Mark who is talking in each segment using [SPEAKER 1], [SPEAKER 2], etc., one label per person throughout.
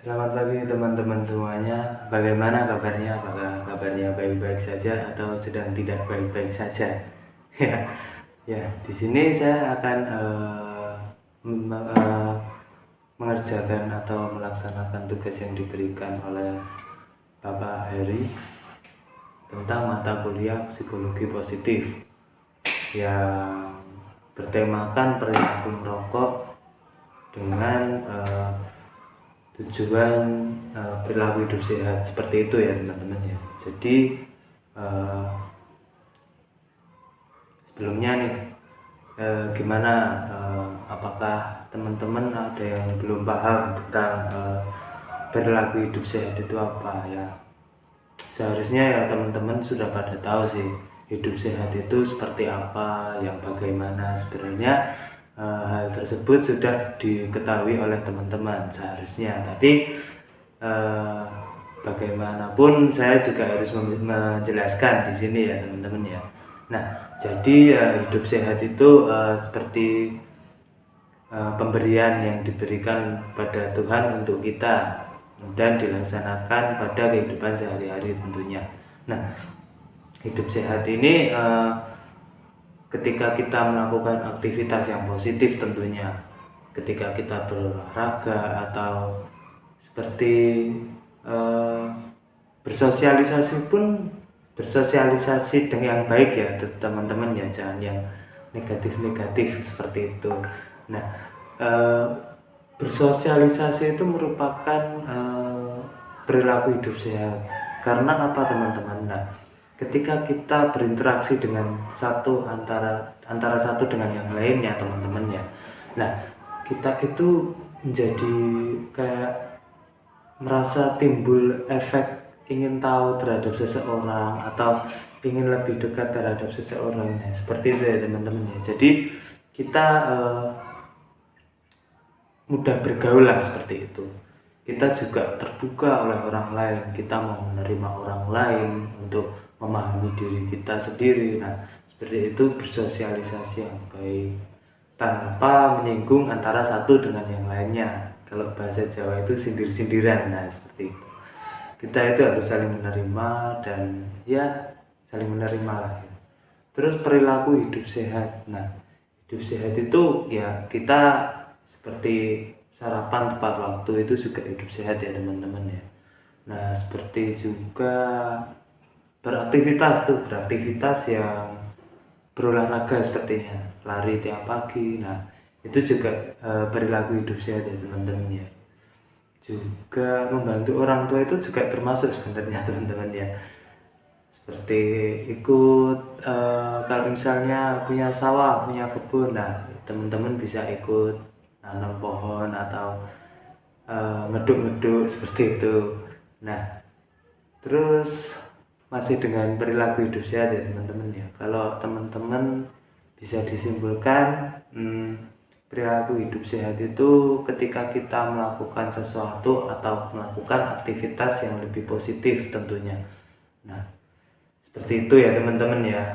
[SPEAKER 1] Selamat pagi teman-teman semuanya. Bagaimana kabarnya? Apakah kabarnya baik-baik saja atau sedang tidak baik-baik saja? Ya, ya. Di sini saya akan mengerjakan atau melaksanakan tugas yang diberikan oleh Bapak Heri tentang mata kuliah psikologi positif yang bertemakan perilaku merokok dengan tujuan perilaku hidup sehat, seperti itu ya teman-teman ya. Jadi sebelumnya nih, gimana, apakah teman-teman ada yang belum paham tentang perilaku hidup sehat itu apa ya? Seharusnya ya teman-teman sudah pada tahu sih hidup sehat itu seperti apa, yang bagaimana sebenarnya. Hal tersebut sudah diketahui oleh teman-teman seharusnya, tapi bagaimanapun saya juga harus menjelaskan di sini ya teman-teman ya. Nah, jadi hidup sehat itu seperti pemberian yang diberikan pada Tuhan untuk kita dan dilaksanakan pada kehidupan sehari-hari tentunya. Nah, hidup sehat ini ketika kita melakukan aktivitas yang positif tentunya, ketika kita berolahraga atau seperti bersosialisasi dengan yang baik ya teman-teman ya, jangan yang negatif-negatif seperti itu. Nah, bersosialisasi itu merupakan perilaku hidup sehat. Karena apa teman-teman? Nah, ketika kita berinteraksi dengan antara satu dengan yang lainnya teman-teman ya. Nah, kita itu menjadi kayak merasa timbul efek ingin tahu terhadap seseorang atau ingin lebih dekat terhadap seseorang ya, seperti itu ya teman-teman ya. Jadi kita mudah bergaul lah seperti itu. Kita juga terbuka oleh orang lain, kita mau menerima orang lain untuk memahami diri kita sendiri. Nah, seperti itu bersosialisasi yang baik tanpa menyinggung antara satu dengan yang lainnya. Kalau bahasa Jawa itu sindir-sindiran, nah seperti itu. Kita itu harus saling menerima dan ya saling menerima lah. Terus perilaku hidup sehat. Nah, hidup sehat itu ya kita seperti sarapan tepat waktu, itu juga hidup sehat ya teman-teman ya. Nah, seperti juga beraktivitas yang berolahraga sepertinya lari tiap pagi. Nah, itu juga perilaku hidup sehat ya teman-teman ya. Juga membantu orang tua itu juga termasuk sebenarnya teman-teman ya. Seperti ikut kalau misalnya punya sawah, punya kebun, nah teman-teman bisa ikut nanam pohon atau ngeduk-ngeduk seperti itu. Nah, terus masih dengan perilaku hidup sehat ya teman-teman ya. Kalau teman-teman bisa disimpulkan, perilaku hidup sehat itu ketika kita melakukan sesuatu atau melakukan aktivitas yang lebih positif tentunya. Nah, seperti itu ya teman-teman ya.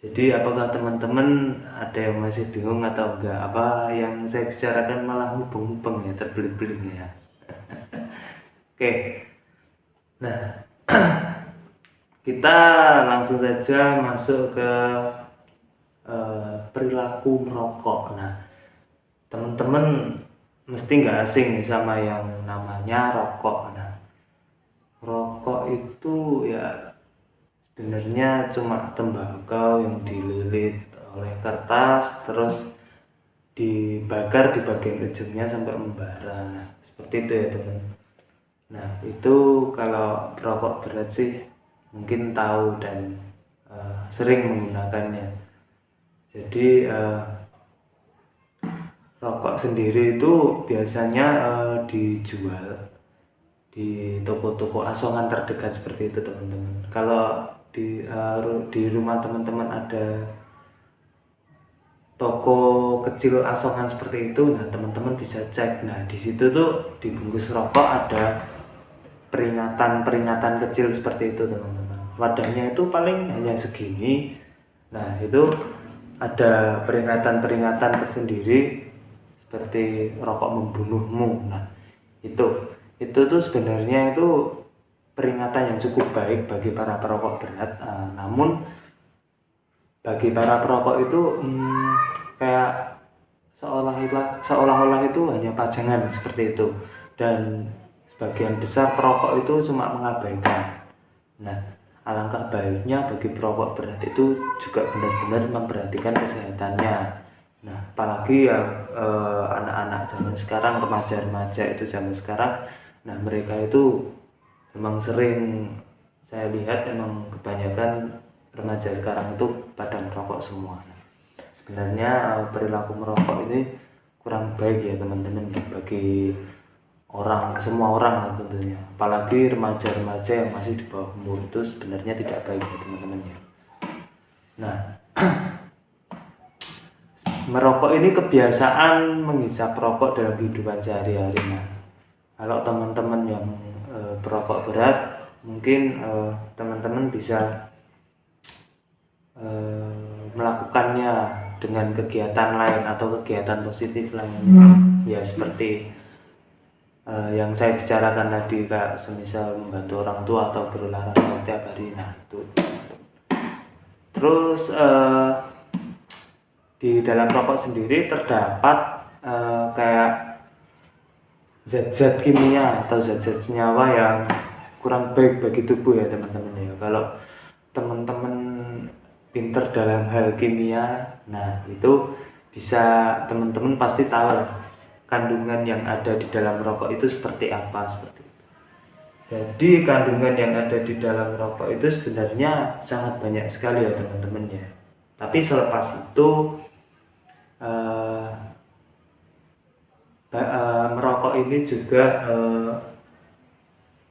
[SPEAKER 1] Jadi apakah teman-teman ada yang masih bingung atau enggak? Apa yang saya bicarakan malah mubeng-mubeng ya, terbelit-belit ya. Oke. Nah, kita langsung saja masuk ke perilaku merokok. Nah, teman-teman mesti nggak asing nih sama yang namanya rokok. Nah, rokok itu ya sebenarnya cuma tembakau yang dililit oleh kertas terus dibakar di bagian ujungnya sampai membara. Nah, seperti itu ya teman. Nah, itu kalau perokok berat sih mungkin tahu dan sering menggunakannya. Jadi rokok sendiri itu biasanya dijual di toko-toko asongan terdekat seperti itu teman-teman. Kalau di rumah teman-teman ada toko kecil asongan seperti itu, nah teman-teman bisa cek. Nah, di situ tuh di bungkus rokok ada peringatan kecil seperti itu teman-teman. Wadahnya itu paling hanya segini. Nah, itu ada peringatan tersendiri seperti rokok membunuhmu. Nah, itu tuh sebenarnya itu peringatan yang cukup baik bagi para perokok berat. Namun bagi para perokok itu kayak seolah-olah itu hanya pajangan seperti itu, dan sebagian besar perokok itu cuma mengabaikan. Nah, alangkah baiknya bagi perokok berat itu juga benar-benar memperhatikan kesehatannya. Nah, apalagi yang anak-anak zaman sekarang, remaja-remaja itu zaman sekarang, nah mereka itu memang sering, saya lihat memang kebanyakan remaja sekarang itu pada merokok semua. Sebenarnya perilaku merokok ini kurang baik ya teman-teman, bagi semua orang tentunya, apalagi remaja-remaja yang masih di bawah umur itu sebenarnya tidak baik ya teman-teman ya. Nah, merokok ini kebiasaan menghisap rokok dalam kehidupan sehari-hari. Nah, kalau teman-teman yang perokok berat, mungkin teman-teman bisa melakukannya dengan kegiatan lain atau kegiatan positif lainnya. Ya seperti yang saya bicarakan tadi, kayak semisal membantu orang tua atau berolahraga setiap hari. Nah itu. Terus di dalam rokok sendiri terdapat kayak zat-zat kimia atau zat-zat senyawa yang kurang baik bagi tubuh ya teman-teman ya. Kalau teman-teman pinter dalam hal kimia, nah itu bisa teman-teman pasti tahu kandungan yang ada di dalam rokok itu seperti apa, seperti itu. Jadi kandungan yang ada di dalam rokok itu sebenarnya sangat banyak sekali ya teman-teman ya. Tapi selepas itu merokok ini juga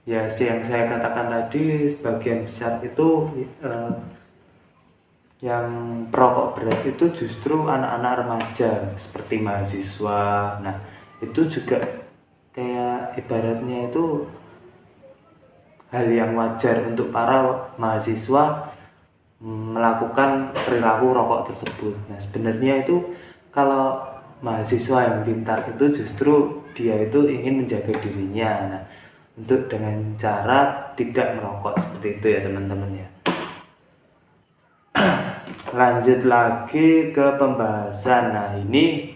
[SPEAKER 1] ya yang saya katakan tadi, sebagian besar itu yang perokok berat itu justru anak-anak remaja seperti mahasiswa. Nah itu juga kayak ibaratnya itu hal yang wajar untuk para mahasiswa melakukan perilaku rokok tersebut. Nah sebenarnya itu kalau mahasiswa yang pintar itu justru dia itu ingin menjaga dirinya, nah untuk dengan cara tidak merokok seperti itu ya teman-teman ya. Lanjut lagi ke pembahasan. Nah ini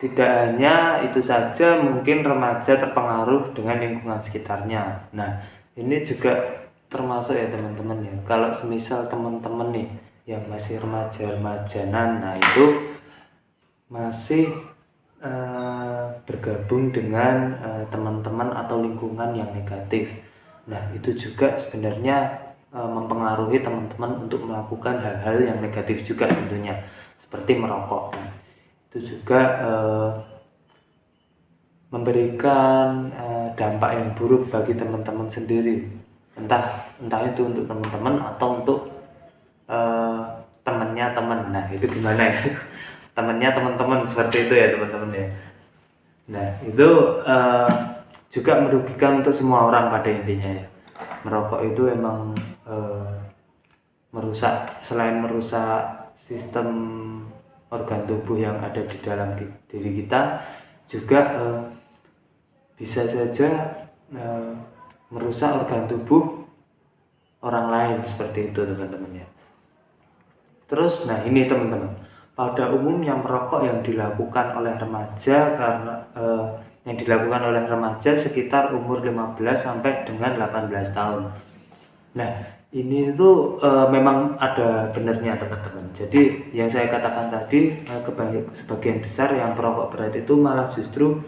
[SPEAKER 1] tidak hanya itu saja, mungkin remaja terpengaruh dengan lingkungan sekitarnya. Nah ini juga termasuk ya teman-teman ya. Kalau semisal teman-teman nih yang masih remaja-remajanan, nah itu masih bergabung dengan teman-teman atau lingkungan yang negatif. Nah itu juga sebenarnya mempengaruhi teman-teman untuk melakukan hal-hal yang negatif juga tentunya, seperti merokok. Nah, itu juga memberikan dampak yang buruk bagi teman-teman sendiri, entah itu untuk teman-teman atau untuk temannya teman. Nah itu gimana ya temannya teman-teman, seperti itu ya teman-teman ya. Nah itu juga merugikan untuk semua orang pada intinya ya. Merokok itu emang merusak, selain merusak sistem organ tubuh yang ada di dalam diri kita, juga bisa saja merusak organ tubuh orang lain, seperti itu teman-teman ya. Terus nah ini teman-teman, pada umumnya merokok yang dilakukan oleh remaja sekitar umur 15 sampai dengan 18 tahun. Nah ini itu memang ada benarnya teman-teman. Jadi yang saya katakan tadi, sebagian besar yang perokok berat itu malah justru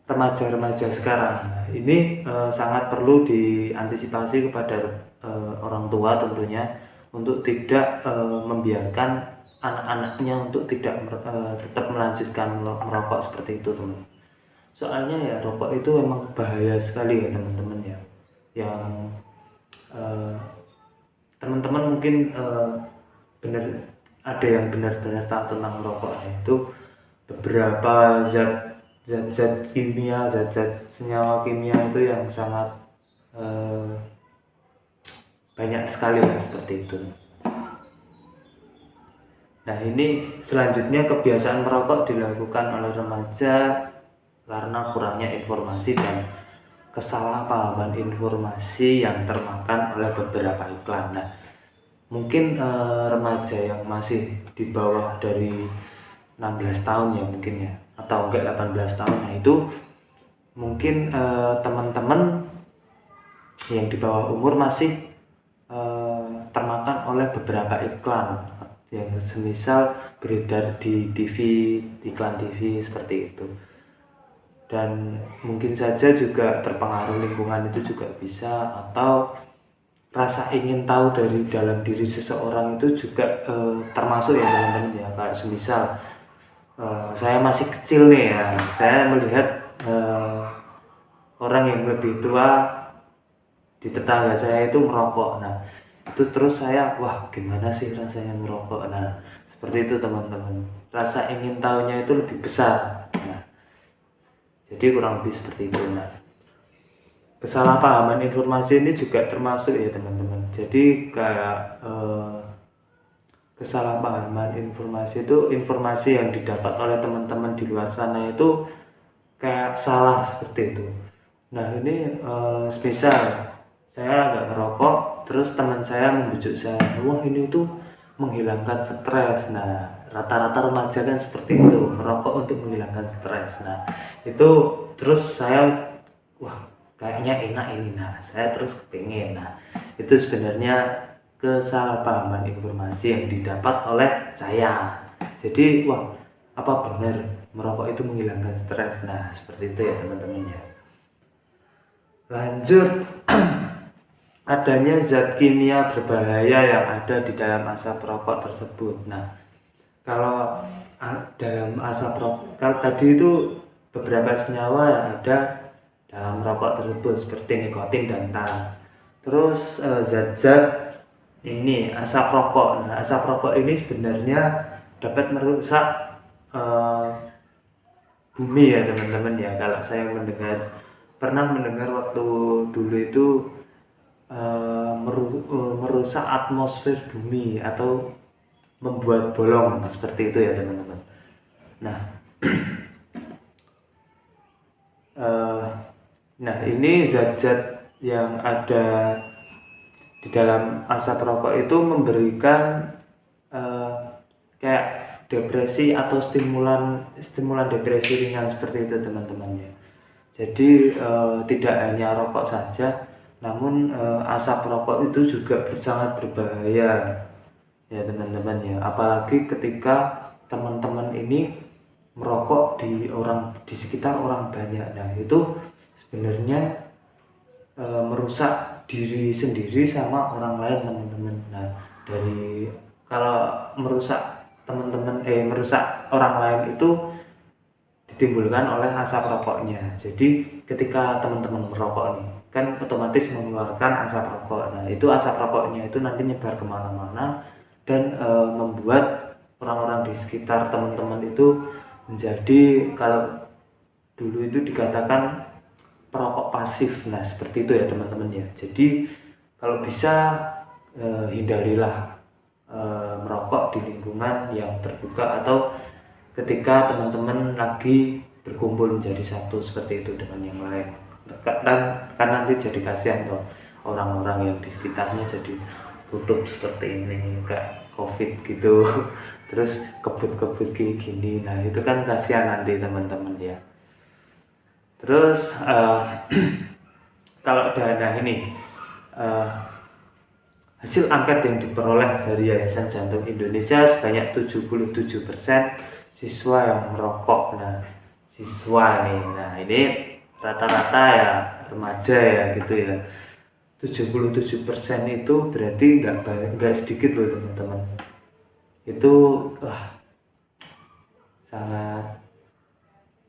[SPEAKER 1] remaja-remaja sekarang. Nah, ini sangat perlu diantisipasi kepada orang tua tentunya, untuk tidak membiarkan anak-anaknya untuk tidak tetap melanjutkan merokok seperti itu teman. Soalnya ya rokok itu memang bahaya sekali ya teman-teman ya. Yang teman-teman mungkin ada yang benar-benar tahu tentang rokok, itu beberapa zat-zat kimia, zat-zat senyawa kimia itu yang sangat banyak sekali lah, seperti itu. Nah ini selanjutnya, kebiasaan merokok dilakukan oleh remaja karena kurangnya informasi dan kesalahpahaman informasi yang termakan oleh beberapa iklan. Nah, mungkin remaja yang masih di bawah dari 16 tahun ya mungkin ya, atau enggak 18 tahun, nah itu mungkin teman-teman yang di bawah umur masih termakan oleh beberapa iklan yang semisal beredar di TV, iklan TV seperti itu. Dan mungkin saja juga terpengaruh lingkungan itu juga bisa, atau rasa ingin tahu dari dalam diri seseorang itu juga termasuk ya teman-teman ya. Kayak semisal saya masih kecil nih ya, saya melihat orang yang lebih tua di tetangga saya itu merokok. Nah, itu terus saya, wah gimana sih rasanya merokok. Nah, seperti itu teman-teman, rasa ingin tahunya itu lebih besar. Nah, jadi kurang lebih seperti itu. Nah, kesalahpahaman informasi ini juga termasuk ya teman-teman. Jadi kayak kesalahpahaman informasi itu informasi yang didapat oleh teman-teman di luar sana itu kayak salah seperti itu. Nah, ini spesial saya agak merokok, terus teman saya membujuk saya, wah ini tuh menghilangkan stres. Nah, rata-rata remaja kan seperti itu, merokok untuk menghilangkan stres. Nah, itu terus saya, wah kayaknya enak ini. Nah, saya terus kepingin. Nah, itu sebenarnya kesalahpahaman informasi yang didapat oleh saya. Jadi, wah apa benar merokok itu menghilangkan stres? Nah, seperti itu ya teman-teman ya. Lanjut, adanya zat kimia berbahaya yang ada di dalam asap rokok tersebut. Nah, kalau dalam asap rokok, kalau tadi itu beberapa senyawa yang ada dalam rokok tersebut seperti nikotin dan tar. Terus zat-zat ini asap rokok. Nah, asap rokok ini sebenarnya dapat merusak bumi ya teman-teman ya. Kalau saya pernah mendengar waktu dulu itu merusak atmosfer bumi atau membuat bolong seperti itu ya teman-teman. Nah, nah ini zat-zat yang ada di dalam asap rokok itu memberikan kayak depresi atau stimulan depresi ringan seperti itu teman-teman ya. Jadi tidak hanya rokok saja, namun asap rokok itu juga sangat berbahaya ya teman-teman ya. Apalagi ketika teman-teman ini merokok di sekitar orang banyak. Nah, itu sebenarnya merusak diri sendiri sama orang lain teman-teman. Nah, dari kalau merusak merusak orang lain itu ditimbulkan oleh asap rokoknya. Jadi ketika teman-teman merokok nih, kan otomatis mengeluarkan asap rokok. Nah, itu asap rokoknya itu nanti nyebar kemana-mana dan membuat orang-orang di sekitar teman-teman itu menjadi, kalau dulu itu dikatakan perokok pasif. Nah, seperti itu ya teman-teman ya. Jadi kalau bisa hindarilah merokok di lingkungan yang terbuka atau ketika teman-teman lagi berkumpul menjadi satu seperti itu dengan yang lain. Dan kan nanti jadi kasihan tuh orang-orang yang di sekitarnya jadi tutup seperti ini kayak covid gitu terus kebut-kebut kayak gini. Nah, itu kan kasihan nanti teman-teman ya. Terus kalau dana ini hasil angket yang diperoleh dari Yayasan Jantung Indonesia, sebanyak 77% siswa yang merokok. Nah, siswa nih, nah ini rata-rata ya remaja ya gitu ya. 77% itu berarti nggak sedikit loh teman-teman. Itu sangat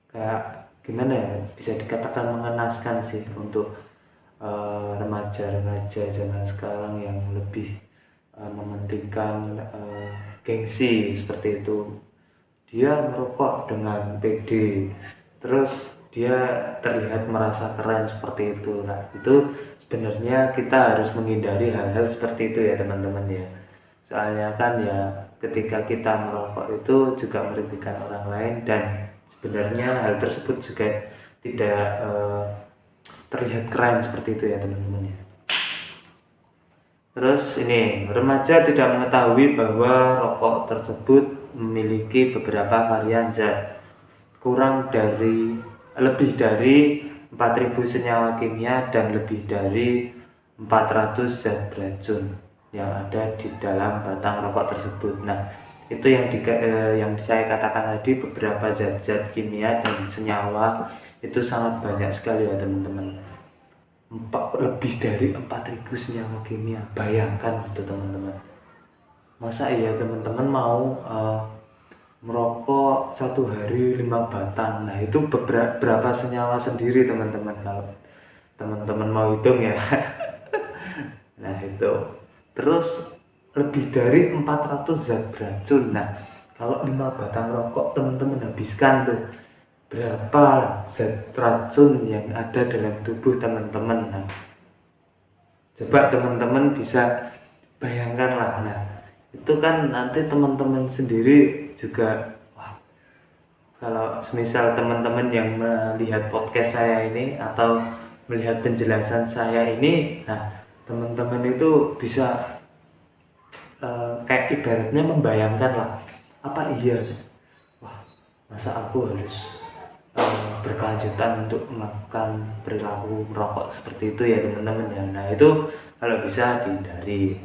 [SPEAKER 1] kayak gimana ya, bisa dikatakan mengenaskan sih untuk remaja-remaja zaman sekarang yang lebih mementingkan gengsi seperti itu. Dia merokok dengan PD, terus dia terlihat merasa keren seperti itu. Nah, itu sebenarnya kita harus menghindari hal-hal seperti itu ya teman-teman ya. Soalnya kan ya ketika kita merokok itu juga merugikan orang lain dan sebenarnya hal tersebut juga tidak terlihat keren seperti itu ya teman-teman ya. Terus ini, remaja tidak mengetahui bahwa rokok tersebut memiliki beberapa varian zat lebih dari 4.000 senyawa kimia dan lebih dari 400 zat beracun yang ada di dalam batang rokok tersebut. Nah, itu yang saya katakan tadi, beberapa zat-zat kimia dan senyawa itu sangat banyak sekali ya teman-teman. Lebih dari 4.000 senyawa kimia, bayangkan itu teman-teman. Masa iya teman-teman mau merokok satu hari 5 batang? Nah itu berapa senyawa sendiri teman-teman, kalau teman-teman mau hitung ya. Nah itu, terus lebih dari 400 zat beracun. Nah kalau 5 batang rokok teman-teman habiskan tuh, berapa zat racun yang ada dalam tubuh teman-teman. Nah, coba teman-teman bisa bayangkan lah. Nah, itu kan nanti teman-teman sendiri juga, wah, kalau semisal teman-teman yang melihat podcast saya ini atau melihat penjelasan saya ini, nah teman-teman itu bisa kayak ibaratnya membayangkan lah, apa iya, wah masa aku harus berkelanjutan untuk melakukan perilaku merokok seperti itu ya teman-teman ya. Nah itu kalau bisa dihindari.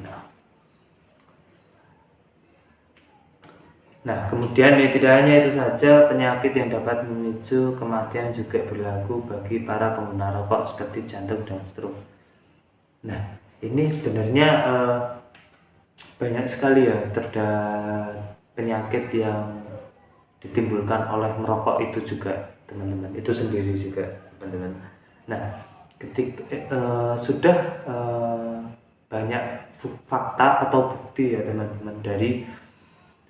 [SPEAKER 1] Nah kemudian tidak hanya itu saja, penyakit yang dapat memicu kematian juga berlaku bagi para pengguna rokok seperti jantung dan stroke. Nah ini sebenarnya banyak sekali ya penyakit yang ditimbulkan oleh merokok itu juga teman-teman, itu sendiri juga teman-teman. Nah ketika sudah banyak fakta atau bukti ya teman-teman dari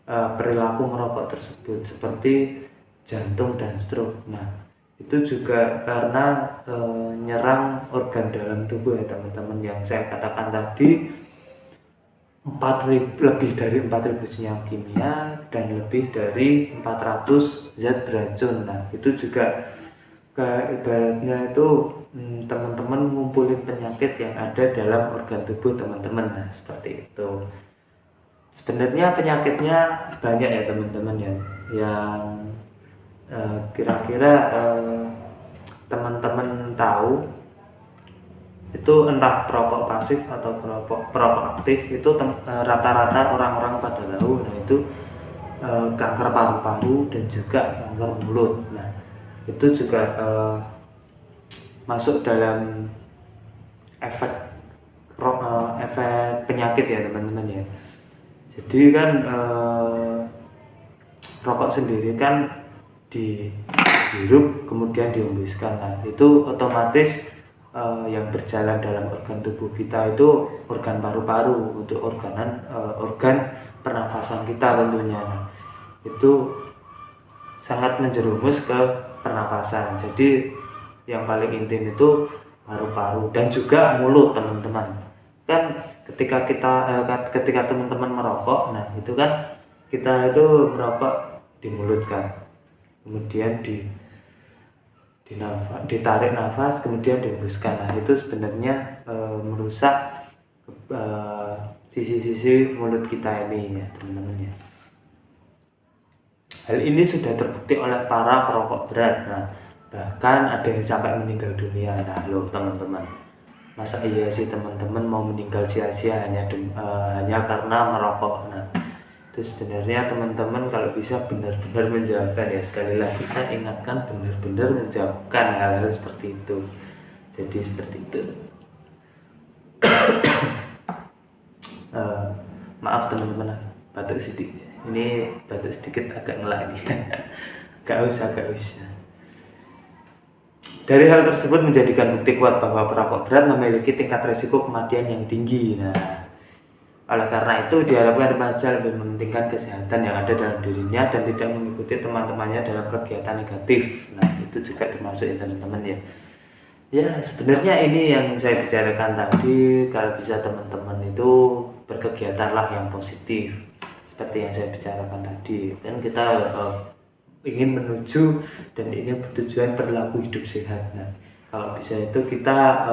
[SPEAKER 1] perilaku merokok tersebut seperti jantung dan stroke. Nah itu juga karena nyerang organ dalam tubuh ya teman-teman, yang saya katakan tadi, lebih dari 4.000 senyawa kimia dan lebih dari 400 zat beracun. Nah itu juga ibaratnya itu teman-teman ngumpulin penyakit yang ada dalam organ tubuh teman-teman. Nah seperti itu. Sebenarnya penyakitnya banyak ya teman-teman ya, yang kira-kira teman-teman tahu itu, entah perokok pasif atau perokok aktif, itu rata-rata orang-orang pada tahu. Nah itu kanker paru-paru dan juga kanker mulut. Nah itu juga masuk dalam efek penyakit ya teman-teman ya. Jadi kan rokok sendiri kan dihirup kemudian dihembuskan. Nah itu otomatis yang berjalan dalam organ tubuh kita itu organ paru-paru, untuk organ pernafasan kita tentunya. Nah, itu sangat menjerumus ke pernafasan. Jadi yang paling intim itu paru-paru dan juga mulut teman-teman. Kan ketika teman-teman merokok, nah itu kan kita itu merokok di mulut kan, kemudian ditarik nafas kemudian dihembuskan. Nah itu sebenarnya merusak sisi-sisi mulut kita ini ya teman-teman ya. Hal ini sudah terbukti oleh para perokok berat. Nah bahkan ada yang sampai meninggal dunia. Nah loh teman-teman, masa iya sih teman-teman mau meninggal sia-sia hanya karena merokok? Nah itu sebenarnya teman-teman kalau bisa benar-benar menjauhkan ya, sekali lagi saya ingatkan, benar-benar menjauhkan hal-hal seperti itu. Jadi seperti itu. Maaf teman-teman, batuk sedikit. Ini batuk sedikit agak ngelak ini. Gak usah. Dari hal tersebut menjadikan bukti kuat bahwa perokok berat memiliki tingkat resiko kematian yang tinggi. Nah oleh karena itu diharapkan remaja lebih mementingkan kesehatan yang ada dalam dirinya dan tidak mengikuti teman-temannya dalam kegiatan negatif. Nah itu juga termasuk ya teman-teman ya. Ya sebenarnya ini yang saya bicarakan tadi, kalau bisa teman-teman itu berkegiatanlah yang positif seperti yang saya bicarakan tadi. Kan kita ingin menuju dan ingin bertujuan berlaku hidup sehat. Nah, kalau bisa itu kita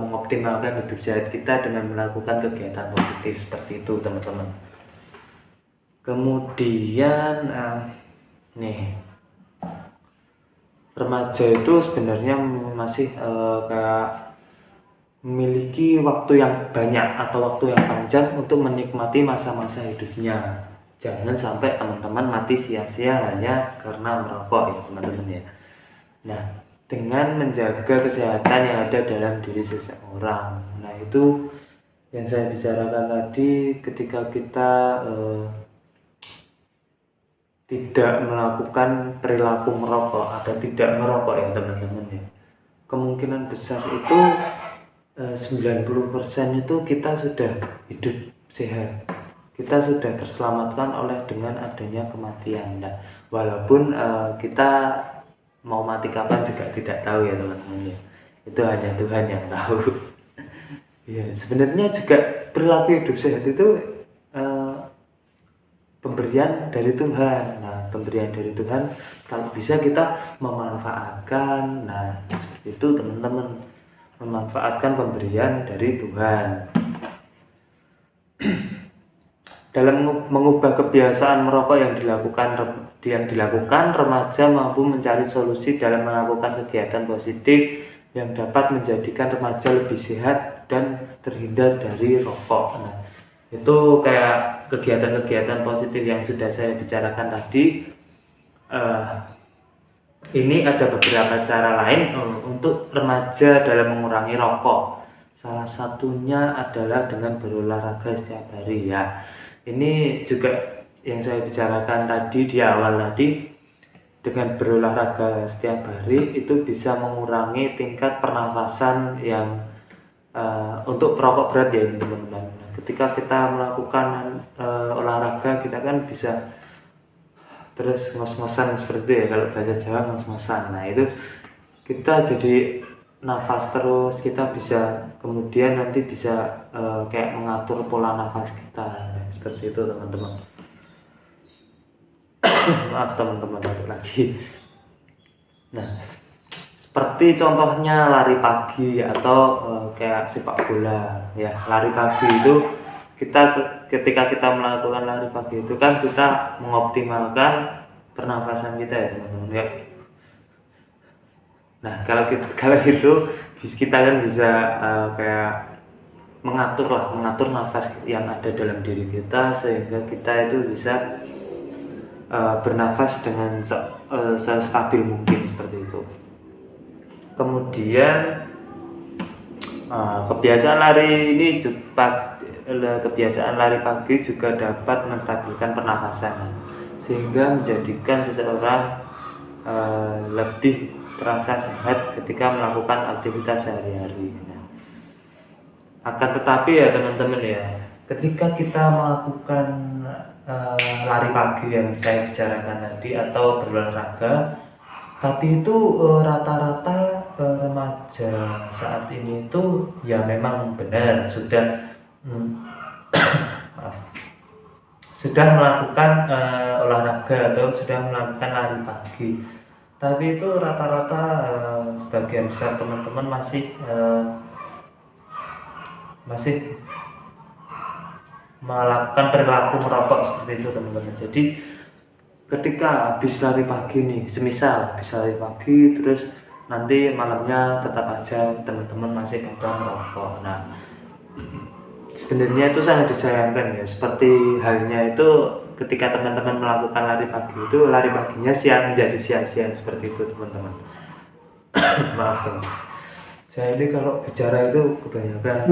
[SPEAKER 1] mengoptimalkan hidup sehat kita dengan melakukan kegiatan positif seperti itu teman-teman. Kemudian nih, remaja itu sebenarnya masih kayak memiliki waktu yang banyak atau waktu yang panjang untuk menikmati masa-masa hidupnya. Jangan sampai teman-teman mati sia-sia hanya karena merokok ya teman-teman ya. Nah, dengan menjaga kesehatan yang ada dalam diri seseorang. Nah, itu yang saya bicarakan tadi, ketika kita tidak melakukan perilaku merokok atau tidak merokok ya teman-teman ya. Kemungkinan besar itu 90% itu kita sudah hidup sehat. Kita sudah terselamatkan oleh dengan adanya kematian. Nah, walaupun kita mau mati kapan juga tidak tahu ya teman-teman ya. Itu hanya Tuhan yang tahu. Ya, sebenarnya juga perilaku hidup sehat itu pemberian dari Tuhan. Nah, pemberian dari Tuhan kalau bisa kita memanfaatkan. Nah, seperti itu teman-teman, memanfaatkan pemberian dari Tuhan. Dalam mengubah kebiasaan merokok yang dilakukan, remaja mampu mencari solusi dalam melakukan kegiatan positif yang dapat menjadikan remaja lebih sehat dan terhindar dari rokok. Nah, itu kayak kegiatan-kegiatan positif yang sudah saya bicarakan tadi. Ini ada beberapa cara lain untuk remaja dalam mengurangi rokok. Salah satunya adalah dengan berolahraga setiap hari ya. Ini juga yang saya bicarakan tadi di awal tadi, dengan berolahraga setiap hari itu bisa mengurangi tingkat pernafasan yang untuk perokok berat ya teman-teman. Ketika kita melakukan olahraga, kita kan bisa terus ngos-ngosan seperti itu ya, kalau bahasa Jawa ngos-ngosan. Nah, itu kita jadi nafas terus, kita bisa kemudian nanti bisa kayak mengatur pola nafas kita seperti itu teman-teman. Maaf teman-teman, batuk lagi. Nah, seperti contohnya lari pagi atau kayak sepak bola ya. Lari pagi itu ketika kita melakukan lari pagi itu kan kita mengoptimalkan pernafasan kita ya teman-teman ya. Nah, kalau gitu kita kan bisa kayak mengatur nafas yang ada dalam diri kita sehingga kita itu bisa bernafas dengan stabil mungkin seperti itu. Kemudian kebiasaan lari pagi juga dapat menstabilkan pernafasan sehingga menjadikan seseorang lebih terasa sehat ketika melakukan aktivitas sehari-hari. Nah, akan tetapi ya teman-teman ya, ketika kita melakukan lari pagi yang saya bicarakan tadi atau berolahraga, tapi itu rata-rata remaja saat ini itu ya memang benar sudah sudah melakukan olahraga atau sudah melakukan lari pagi. Tapi itu rata-rata sebagian besar teman-teman masih melakukan perilaku merokok seperti itu teman-teman. Jadi ketika habis lari pagi nih, semisal habis lari pagi terus nanti malamnya tetap aja teman-teman masih pada merokok. Nah, sebenarnya itu sangat disayangkan ya. Seperti halnya itu ketika teman-teman melakukan lari pagi itu, lari paginya menjadi sia-sia seperti itu teman-teman. Maaf teman. Saya ini kalau bicara itu kebanyakan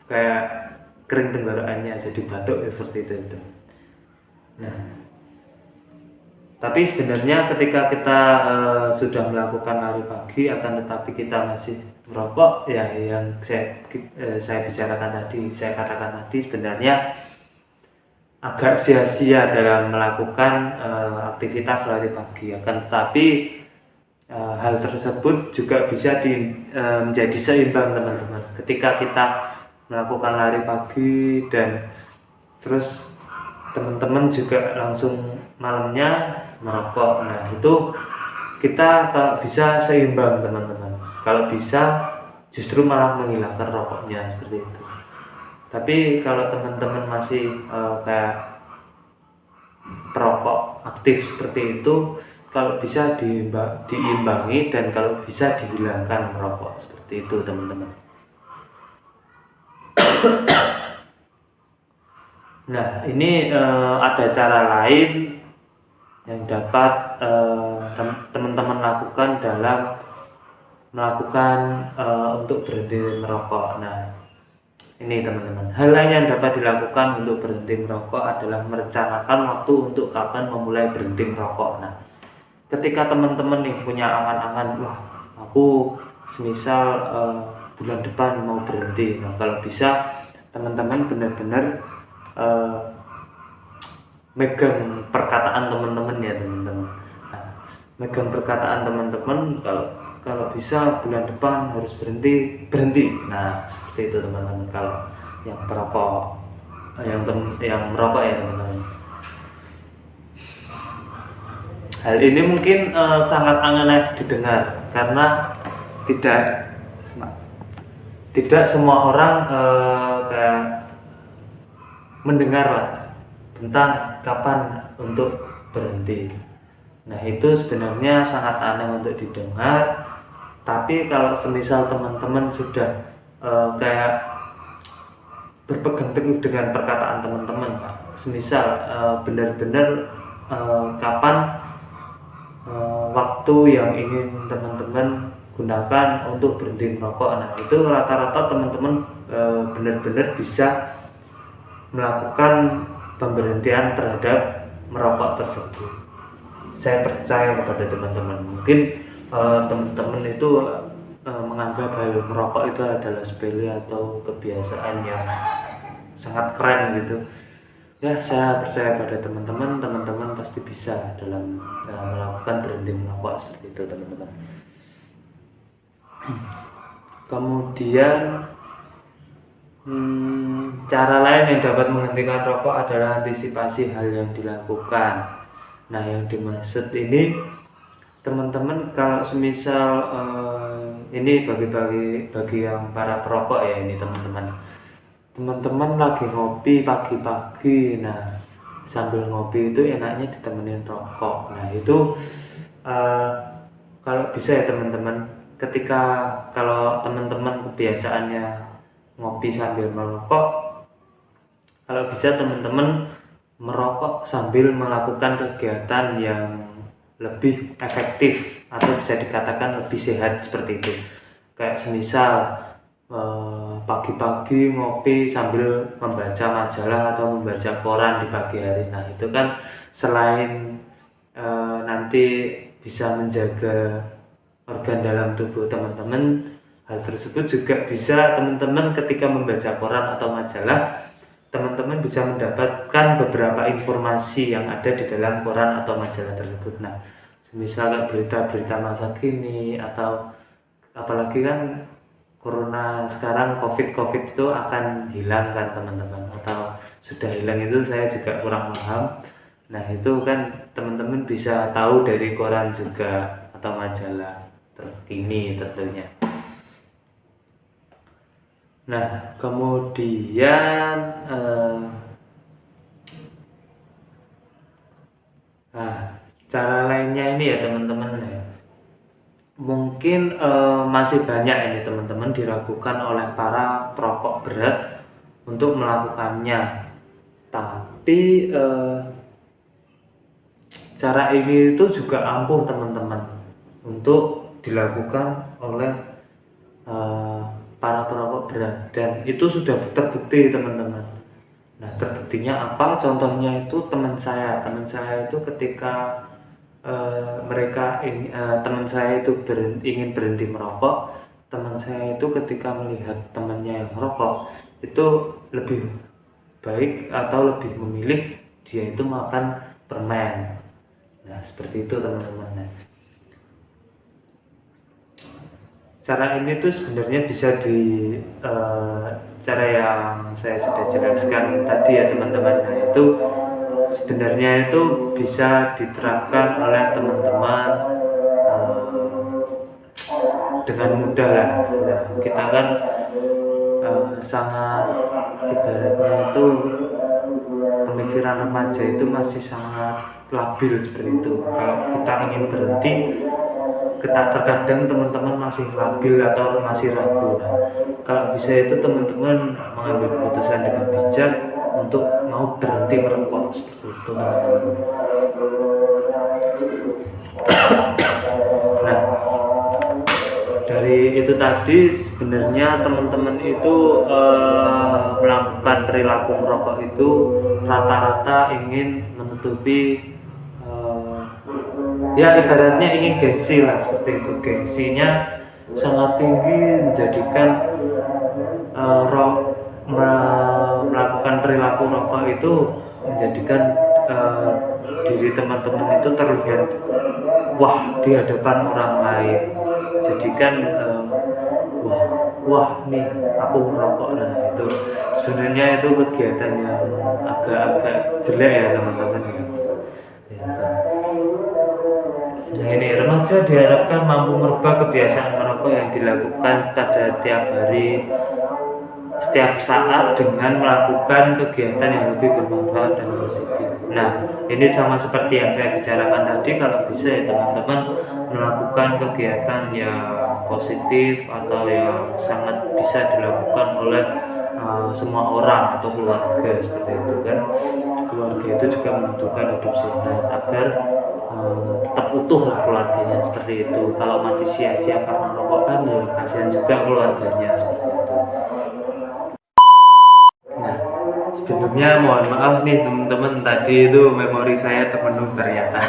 [SPEAKER 1] kayak kering tenggorokannya jadi batuk ya, seperti itu. Nah, tapi sebenarnya ketika kita sudah melakukan lari pagi akan tetapi kita masih merokok ya, yang saya bicarakan tadi, saya katakan tadi, sebenarnya agak sia-sia dalam melakukan aktivitas lari pagi. Akan tetapi hal tersebut juga bisa menjadi seimbang teman-teman. Ketika kita melakukan lari pagi dan terus teman-teman juga langsung malamnya merokok. Nah itu kita kalau bisa seimbang teman-teman, kalau bisa justru malah menghilangkan rokoknya seperti itu. Tapi kalau teman-teman masih kayak perokok aktif seperti itu, kalau bisa diimbangi dan kalau bisa dihilangkan merokok seperti itu teman-teman. Nah ini ada cara lain yang dapat teman-teman lakukan dalam melakukan untuk berhenti merokok. Nah ini teman-teman, hal lain yang dapat dilakukan untuk berhenti merokok adalah merencanakan waktu untuk kapan memulai berhenti merokok. Nah ketika teman-teman nih punya angan-angan, wah aku semisal bulan depan mau berhenti. Nah kalau bisa teman-teman benar-benar megang perkataan teman-teman ya teman-teman. Nah, megang perkataan teman-teman, kalau bisa bulan depan harus berhenti. Nah seperti itu teman-teman, kalau yang perokok, yang merokok ya teman-teman. Hal ini mungkin sangat aneh didengar karena tidak semua orang kayak mendengar lah tentang kapan untuk berhenti. Nah itu sebenarnya sangat aneh untuk didengar. Tapi kalau semisal teman-teman sudah kayak berpegang teguh dengan perkataan teman-teman, semisal benar-benar kapan waktu yang ingin teman-teman gunakan untuk berhenti merokok. Nah itu rata-rata teman-teman benar-benar bisa melakukan pemberhentian terhadap merokok tersebut. Saya percaya kepada teman-teman. Mungkin teman-teman itu menganggap hal merokok itu adalah sepele atau kebiasaan yang sangat keren gitu. Ya saya percaya pada teman-teman pasti bisa dalam melakukan berhenti merokok seperti itu teman-teman. Kemudian cara lain yang dapat menghentikan rokok adalah antisipasi hal yang dilakukan. Nah yang dimaksud ini teman-teman, kalau semisal ini bagi yang para perokok ya, ini teman-teman lagi ngopi pagi-pagi. Nah sambil ngopi itu enaknya ditemenin rokok. Nah itu kalau bisa ya teman-teman, kalau teman-teman kebiasaannya ngopi sambil merokok, kalau bisa teman-teman merokok sambil melakukan kegiatan yang lebih efektif atau bisa dikatakan lebih sehat seperti itu. Kayak semisal pagi-pagi ngopi sambil membaca majalah atau membaca koran di pagi hari. Nah itu kan selain nanti bisa menjaga organ dalam tubuh teman-teman, hal tersebut juga bisa teman-teman ketika membaca koran atau majalah, teman-teman bisa mendapatkan beberapa informasi yang ada di dalam koran atau majalah tersebut. Nah misalnya berita-berita masa kini, atau apalagi kan corona sekarang, covid itu akan hilang kan teman-teman, atau sudah hilang itu saya juga kurang paham. Nah itu kan teman-teman bisa tahu dari koran juga atau majalah terkini tentunya. Nah kemudian cara lainnya ini ya teman-teman ya, mungkin masih banyak ini teman-teman diragukan oleh para perokok berat untuk melakukannya. Tapi cara ini itu juga ampuh teman-teman untuk dilakukan oleh para perokok berat, dan itu sudah terbukti teman-teman. Nah terbuktinya apa? Contohnya itu teman saya itu ketika teman saya itu ingin berhenti merokok, teman saya itu ketika melihat temannya yang merokok itu lebih baik atau lebih memilih dia itu makan permen. Nah seperti itu teman-teman. Nah, cara ini tuh sebenarnya bisa cara yang saya sudah jelaskan tadi ya teman-teman. Nah itu sebenarnya itu bisa diterapkan oleh teman-teman dengan mudah lah. Nah, kita kan sangat, ibaratnya itu pemikiran remaja itu masih sangat labil seperti itu. Kalau kita ingin berhenti, kita terkadang teman-teman masih labil atau masih ragu. Nah, kalau bisa itu teman-teman mengambil keputusan dengan bijak untuk mau berhenti merokok seperti itu, teman-teman. Nah, dari itu tadi sebenarnya teman-teman itu melakukan perilaku merokok itu rata-rata ingin menutupi ya ibaratnya ingin gengsi lah, seperti itu. Gengsinya sangat tinggi menjadikan melakukan perilaku rokok itu menjadikan diri teman-teman itu terlihat wah di hadapan orang lain, jadikan wah nih aku merokok. Nah, itu sebenarnya itu kegiatan yang agak-agak jelek ya teman-teman ya. Nah, ini remaja diharapkan mampu merubah kebiasaan merokok yang dilakukan pada setiap saat dengan melakukan kegiatan yang lebih bermanfaat dan positif. Nah, ini sama seperti yang saya bicarakan tadi, kalau bisa ya teman-teman melakukan kegiatan yang positif atau yang sangat bisa dilakukan oleh semua orang atau keluarga seperti itu kan. Keluarga itu juga membutuhkan hidup sehat agar tetap utuh lah keluarganya seperti itu. Kalau mati sia-sia karena rokok kan ya kasihan juga keluarganya seperti itu. Nah, sebelumnya mohon maaf nih teman-teman, tadi itu memori saya terpenuh ternyata.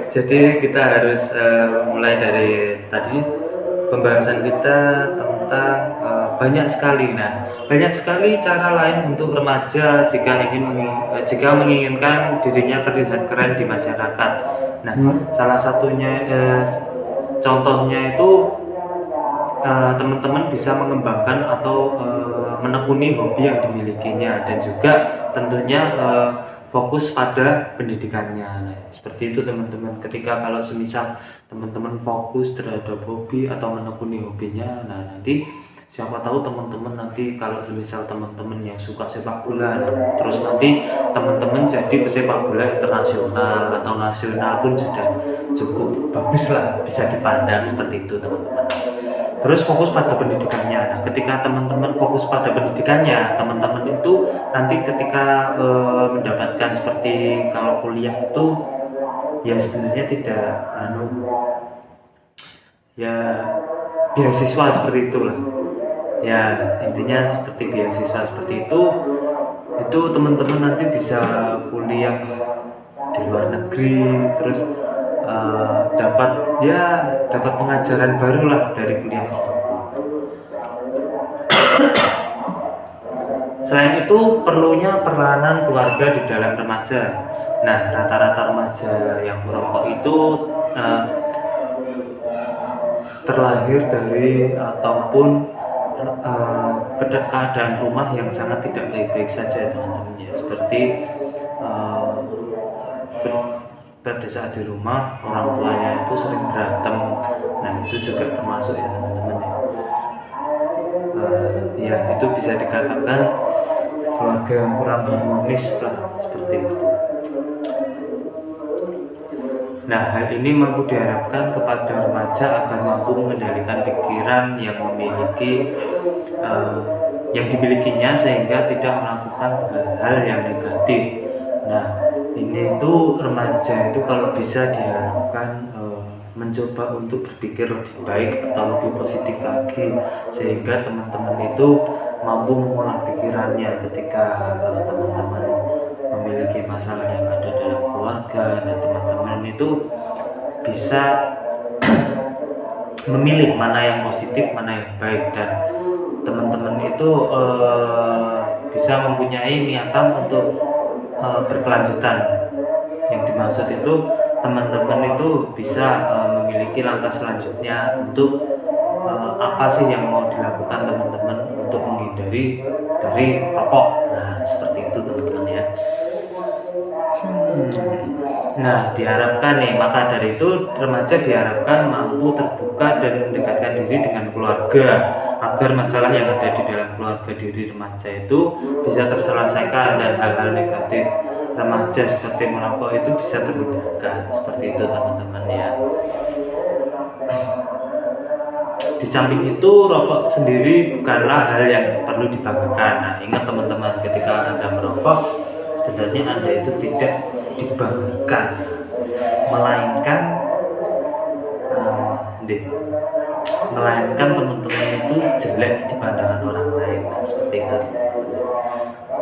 [SPEAKER 1] Jadi kita harus mulai dari tadi pembahasan kita tentang banyak sekali. Nah, banyak sekali cara lain untuk remaja jika menginginkan dirinya terlihat keren di masyarakat. Nah, salah satunya contohnya itu teman-teman bisa mengembangkan atau menekuni hobi yang dimilikinya, dan juga tentunya fokus pada pendidikannya. Nah, seperti itu teman-teman. Ketika kalau semisal teman-teman fokus terhadap hobi atau menekuni hobinya, nah nanti siapa tahu teman-teman nanti kalau semisal teman-teman yang suka sepak bola, nah, terus nanti teman-teman jadi pesepak bola internasional atau nasional pun sudah cukup bagus lah, bisa dipandang seperti itu teman-teman. Terus fokus pada pendidikannya. Nah, ketika teman-teman fokus pada pendidikannya, teman-teman itu nanti ketika mendapatkan seperti kalau kuliah itu ya sebenarnya tidak ya beasiswa seperti itulah. Ya, intinya seperti beasiswa seperti itu teman-teman nanti bisa kuliah di luar negeri, terus dapat pengajaran baru lah dari kuliah tersebut. Selain itu perlunya peranan keluarga di dalam remaja. Nah, rata-rata remaja yang merokok itu terlahir dari ataupun keadaan rumah yang sangat tidak baik-baik saja teman-teman ya, seperti pada saat di rumah orang tuanya itu sering berantem. Nah, itu juga termasuk ya teman-teman ya. Ya itu bisa dikatakan keluarga yang kurang harmonis lah seperti itu. Nah, hal ini mampu diharapkan kepada remaja agar mampu mengendalikan pikiran yang dimilikinya sehingga tidak melakukan hal-hal yang negatif. Nah, ini tuh remaja itu kalau bisa diharapkan mencoba untuk berpikir lebih baik atau lebih positif lagi, sehingga teman-teman itu mampu mengolah pikirannya ketika teman-teman memiliki masalah yang ada dalam keluarga. Nah, teman-teman itu bisa memilih mana yang positif, mana yang baik, dan teman-teman itu bisa mempunyai niatan untuk berkelanjutan. Yang dimaksud itu teman-teman itu bisa memiliki langkah selanjutnya untuk apa sih yang mau dilakukan teman-teman untuk menghindari dari rokok. Nah, seperti itu teman-teman ya. Nah, diharapkan nih, maka dari itu remaja diharapkan mampu terbuka dan mendekatkan diri dengan keluarga agar masalah yang ada di dalam keluarga diri remaja itu bisa terselesaikan dan hal-hal negatif remaja seperti merokok itu bisa terhindarkan. Seperti itu teman-teman ya. Di samping itu, rokok sendiri bukanlah hal yang perlu dibanggakan. Nah, ingat teman-teman, ketika Anda merokok, sebenarnya Anda itu tidak dibanggakan, melainkan melainkan teman-teman itu jelek di pandangan orang lain. Nah, seperti itu.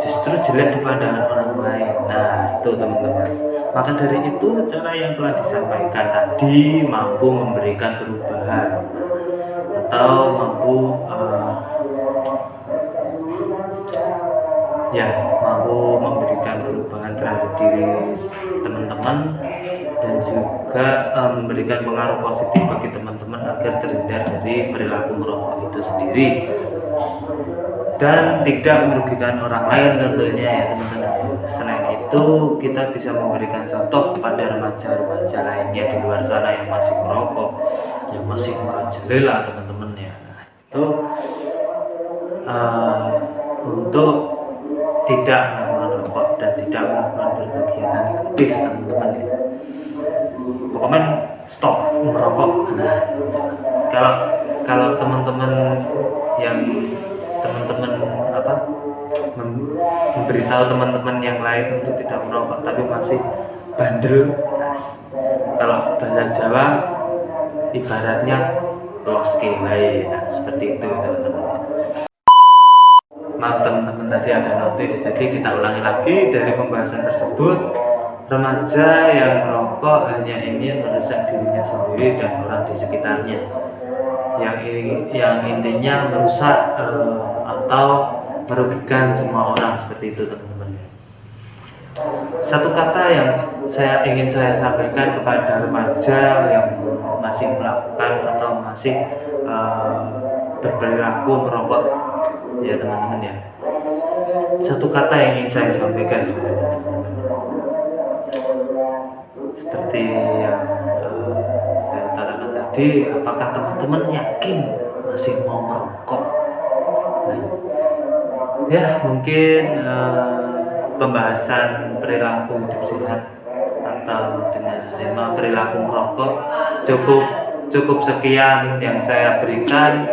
[SPEAKER 1] Justru jelek di pandangan orang lain. Nah, itu teman-teman. Maka dari itu, cara yang telah disampaikan tadi mampu memberikan perubahan atau mampu mampu memberikan perubahan terhadap diri teman-teman dan juga memberikan pengaruh positif bagi teman-teman agar terhindar dari perilaku merokok itu sendiri dan tidak merugikan orang lain tentunya ya teman-teman. Selain itu, kita bisa memberikan contoh kepada remaja-remaja lainnya di luar sana yang masih merokok, yang masih merajalela teman-teman ya. Itu untuk tidak melakukan rokok dan tidak melakukan berkegiatan negatif teman-teman ya. Pokoknya stop merokok. Nah, kalau teman-teman yang memberitahu teman-teman yang lain untuk tidak merokok tapi masih bandel, kalau bahasa Jawa ibaratnya loske wae. Nah, seperti itu teman-teman. Maaf teman-teman, tadi ada notif, jadi kita ulangi lagi dari pembahasan tersebut. Remaja yang merokok hanya ingin merusak dirinya sendiri dan orang di sekitarnya, yang intinya merusak atau merugikan semua orang, seperti itu teman-teman. Satu kata yang ingin saya sampaikan kepada remaja yang masih melakukan atau masih berperilaku merokok ya teman-teman ya. Satu kata yang ingin saya sampaikan sebenarnya teman-teman, seperti yang saya utarakan tadi, apakah teman-teman yakin masih mau merokok? Nah, ya mungkin pembahasan perilaku hidup sehat atau dengan tema perilaku merokok cukup sekian yang saya berikan.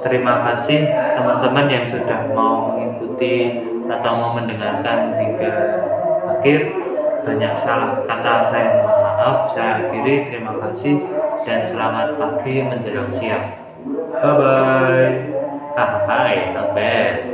[SPEAKER 1] Terima kasih teman-teman yang sudah mau mengikuti atau mau mendengarkan hingga akhir. Banyak salah kata saya mohon maaf, saya akhiri. Terima kasih dan selamat pagi menjelang siang. Bye bye. Not bad.